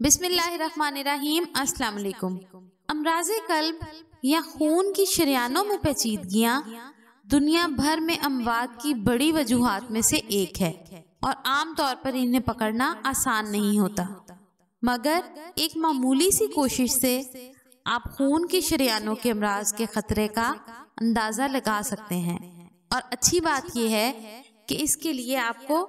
बिस्मिल्लाहिर्रहमानिर्रहीम। अस्सलाम वालेकुम। अमराज़े कल्ब या खून की शरियानों में पेचीदगियाँ दुनिया भर में अमवात की बड़ी वजूहात में से एक है और आम तौर पर इन्हें पकड़ना आसान नहीं होता, मगर एक मामूली सी कोशिश से आप खून की शरियानों के अमराज के खतरे का अंदाज़ा लगा सकते हैं। और अच्छी बात यह है कि इसके लिए आपको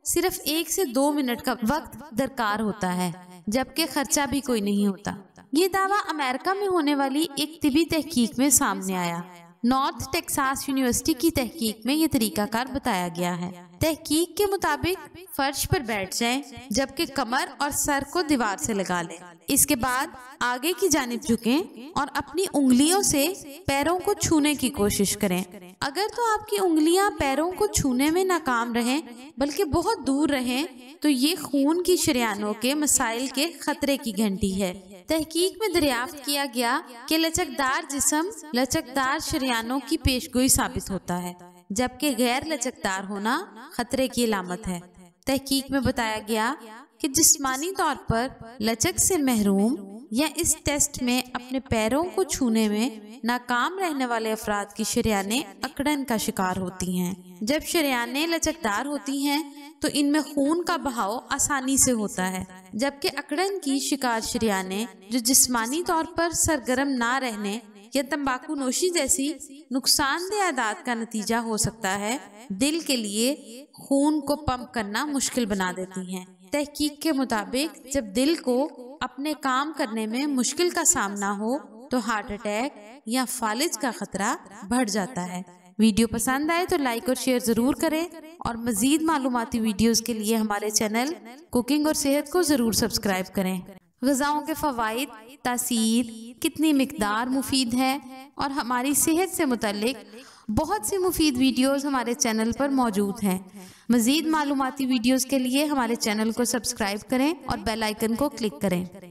सिर्फ 1 से 2 मिनट का वक्त दरकार होता है, जबकि खर्चा भी कोई नहीं होता। ये दावा अमेरिका में होने वाली एक तिबी तहकीक में सामने आया। नॉर्थ टेक्सास यूनिवर्सिटी की तहकीक में ये तरीकाकार बताया गया है। तहकीक के मुताबिक फर्श पर बैठ जाएं, जबकि कमर और सर को दीवार से लगा लें। इसके बाद आगे की जानिब झुकें और अपनी उंगलियों से पैरों को छूने की कोशिश करें। अगर तो आपकी उंगलियां पैरों को छूने में नाकाम रहें, बल्कि बहुत दूर रहें, तो ये खून की शरियानों के मसाइल के खतरे की घंटी है। तहकीक में दरियाफ्त किया गया कि लचकदार जिस्म लचकदार शरियानों की पेशगोई साबित होता है, जबकि गैर लचकदार होना खतरे की अलामत है। तहकीक में बताया गया कि जिस्मानी तौर पर लचक से महरूम या इस टेस्ट में अपने पैरों को छूने में नाकाम रहने वाले अफराद की शरियानें अकड़न का शिकार होती हैं। जब शरियानें लचकदार होती हैं तो इनमें खून का बहाव आसानी से होता है, जबकि अकड़न की शिकार शरियानें जो जिस्मानी तौर पर सरगर्म ना रहने या तंबाकू नोशी जैसी नुकसानदेह आदत का नतीजा हो सकता है, दिल के लिए खून को पंप करना मुश्किल बना देती हैं। तहकीक के मुताबिक जब दिल को अपने काम करने में मुश्किल का सामना हो तो हार्ट अटैक या फालिज का खतरा बढ़ जाता है। वीडियो पसंद आए तो लाइक और शेयर जरूर करें और मजीद मालूमाती वीडियोस के लिए हमारे चैनल कुकिंग और सेहत को जरूर सब्सक्राइब करें। ग़िज़ाओं के फ़वाइद, तासीर, कितनी मिक़दार मुफीद है और हमारी सेहत से मुतल्लिक बहुत सी मुफीद वीडियोस हमारे चैनल पर मौजूद हैं। मज़ीद मालूमाती वीडियोस के लिए हमारे चैनल को सब्सक्राइब करें और बेल आइकन को क्लिक करें।